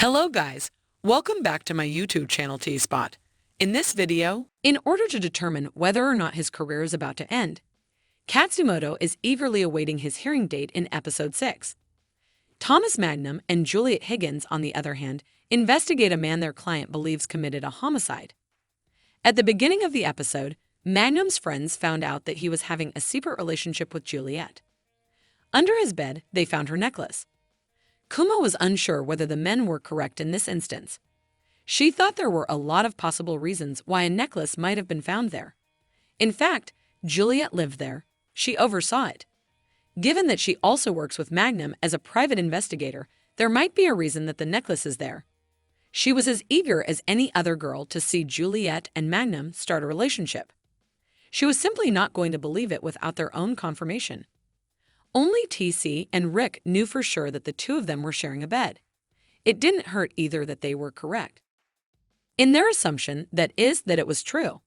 Hello guys, welcome back to my YouTube channel T-Spot. In this video, in order to determine whether or not his career is about to end, Katsumoto is eagerly awaiting his hearing date in episode 6. Thomas Magnum and Juliet Higgins, on the other hand, investigate a man their client believes committed a homicide. At the beginning of the episode, Magnum's friends found out that he was having a secret relationship with Juliet. Under his bed, they found her necklace. Kuma was unsure whether the men were correct in this instance. She thought there were a lot of possible reasons why a necklace might have been found there. In fact, Juliet lived there. She oversaw it. Given that she also works with Magnum as a private investigator, there might be a reason that the necklace is there. She was as eager as any other girl to see Juliet and Magnum start a relationship. She was simply not going to believe it without their own confirmation. Only TC and Rick knew for sure that the two of them were sharing a bed. It didn't hurt either that they were correct. In their assumption, that it was true.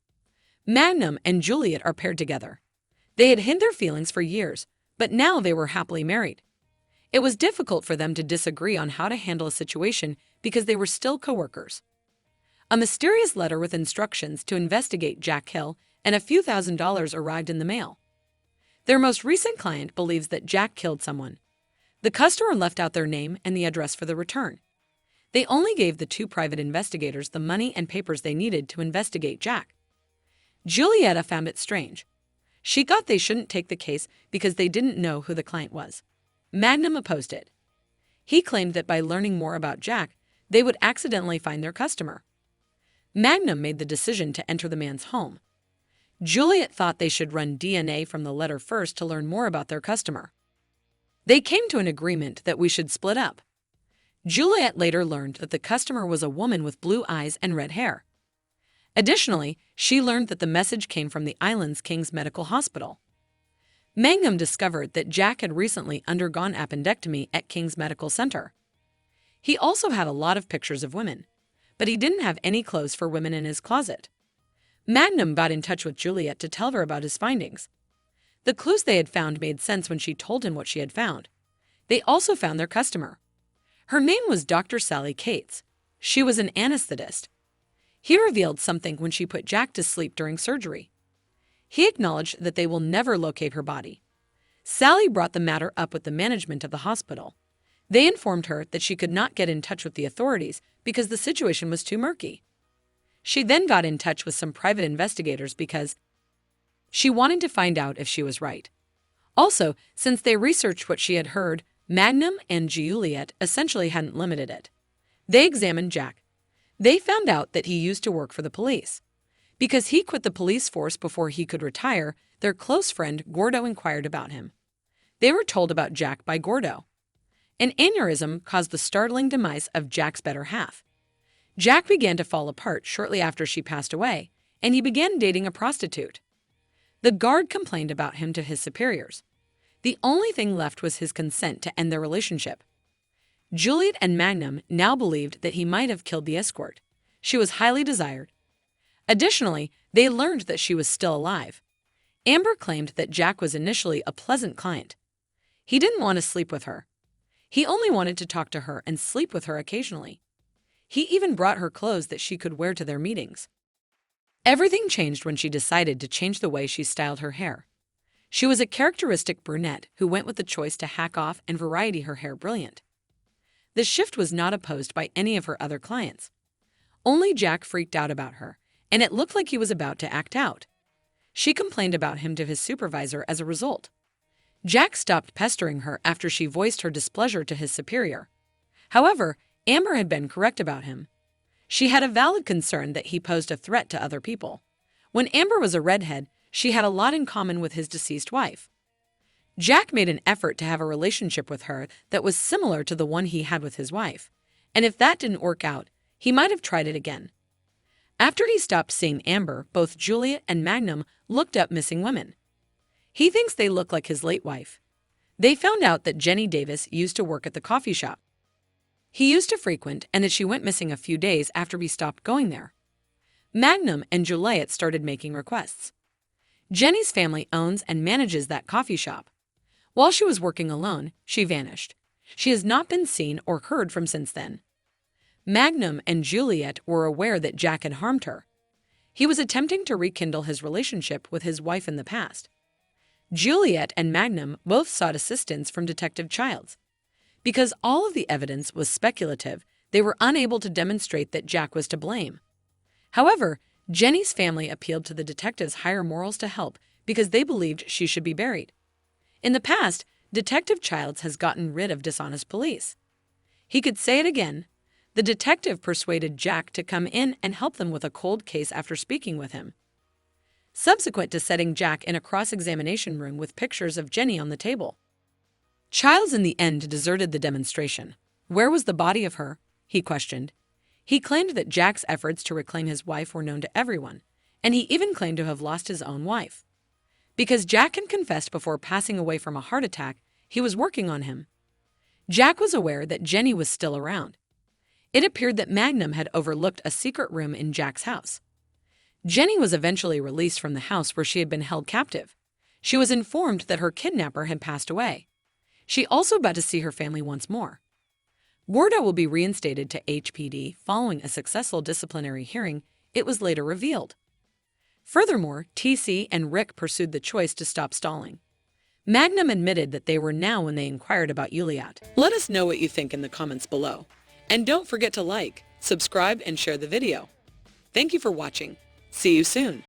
Magnum and Juliet are paired together. They had hid their feelings for years, but now they were happily married. It was difficult for them to disagree on how to handle a situation because they were still co-workers. A mysterious letter with instructions to investigate Jack Hill and a few $1,000s arrived in the mail. Their most recent client believes that Jack killed someone. The customer left out their name and the address for the return. They only gave the two private investigators the money and papers they needed to investigate Jack. Julietta found it strange. She thought they shouldn't take the case because they didn't know who the client was. Magnum opposed it. He claimed that by learning more about Jack, they would accidentally find their customer. Magnum made the decision to enter the man's home. Juliet thought they should run DNA from the letter first to learn more about their customer. They came to an agreement that we should split up. Juliet later learned that the customer was a woman with blue eyes and red hair. Additionally, she learned that the message came from the island's King's Medical Hospital. Magnum discovered that Jack had recently undergone appendectomy at King's Medical Center. He also had a lot of pictures of women, but he didn't have any clothes for women in his closet. Magnum got in touch with Juliet to tell her about his findings. The clues they had found made sense when she told him what she had found. They also found their customer. Her name was Dr. Sally Cates. She was an anesthetist. He revealed something when she put Jack to sleep during surgery. He acknowledged that they will never locate her body. Sally brought the matter up with the management of the hospital. They informed her that she could not get in touch with the authorities because the situation was too murky. She then got in touch with some private investigators because she wanted to find out if she was right. Also, since they researched what she had heard, Magnum and Juliet essentially hadn't limited it. They examined Jack. They found out that he used to work for the police. Because he quit the police force before he could retire, their close friend Gordo inquired about him. They were told about Jack by Gordo. An aneurysm caused the startling demise of Jack's better half. Jack began to fall apart shortly after she passed away, and he began dating a prostitute. The guard complained about him to his superiors. The only thing left was his consent to end their relationship. Juliet and Magnum now believed that he might have killed the escort. She was highly desired. Additionally, they learned that she was still alive. Amber claimed that Jack was initially a pleasant client. He didn't want to sleep with her. He only wanted to talk to her and sleep with her occasionally. He even brought her clothes that she could wear to their meetings. Everything changed when she decided to change the way she styled her hair. She was a characteristic brunette who went with the choice to hack off and variety her hair brilliant. The shift was not opposed by any of her other clients. Only Jack freaked out about her, and it looked like he was about to act out. She complained about him to his supervisor as a result. Jack stopped pestering her after she voiced her displeasure to his superior. However, Amber had been correct about him. She had a valid concern that he posed a threat to other people. When Amber was a redhead, she had a lot in common with his deceased wife. Jack made an effort to have a relationship with her that was similar to the one he had with his wife, and if that didn't work out, he might have tried it again. After he stopped seeing Amber, both Juliet and Magnum looked up missing women. He thinks they look like his late wife. They found out that Jenny Davis used to work at the coffee shop. He used to frequent and that she went missing a few days after he stopped going there. Magnum and Juliet started making requests. Jenny's family owns and manages that coffee shop. While she was working alone, she vanished. She has not been seen or heard from since then. Magnum and Juliet were aware that Jack had harmed her. He was attempting to rekindle his relationship with his wife in the past. Juliet and Magnum both sought assistance from Detective Childs. Because all of the evidence was speculative, they were unable to demonstrate that Jack was to blame. However, Jenny's family appealed to the detective's higher morals to help because they believed she should be buried. In the past, Detective Childs has gotten rid of dishonest police. He could say it again. The detective persuaded Jack to come in and help them with a cold case after speaking with him. Subsequent to setting Jack in a cross-examination room with pictures of Jenny on the table. Childs in the end deserted the demonstration. Where was the body of her? He questioned. He claimed that Jack's efforts to reclaim his wife were known to everyone, and he even claimed to have lost his own wife. Because Jack had confessed before passing away from a heart attack, he was working on him. Jack was aware that Jenny was still around. It appeared that Magnum had overlooked a secret room in Jack's house. Jenny was eventually released from the house where she had been held captive. She was informed that her kidnapper had passed away. She also got to see her family once more. Warda will be reinstated to HPD following a successful disciplinary hearing, it was later revealed. Furthermore, TC and Rick pursued the choice to stop stalling. Magnum admitted that they were now when they inquired about Juliet. Let us know what you think in the comments below. And don't forget to like, subscribe, and share the video. Thank you for watching. See you soon.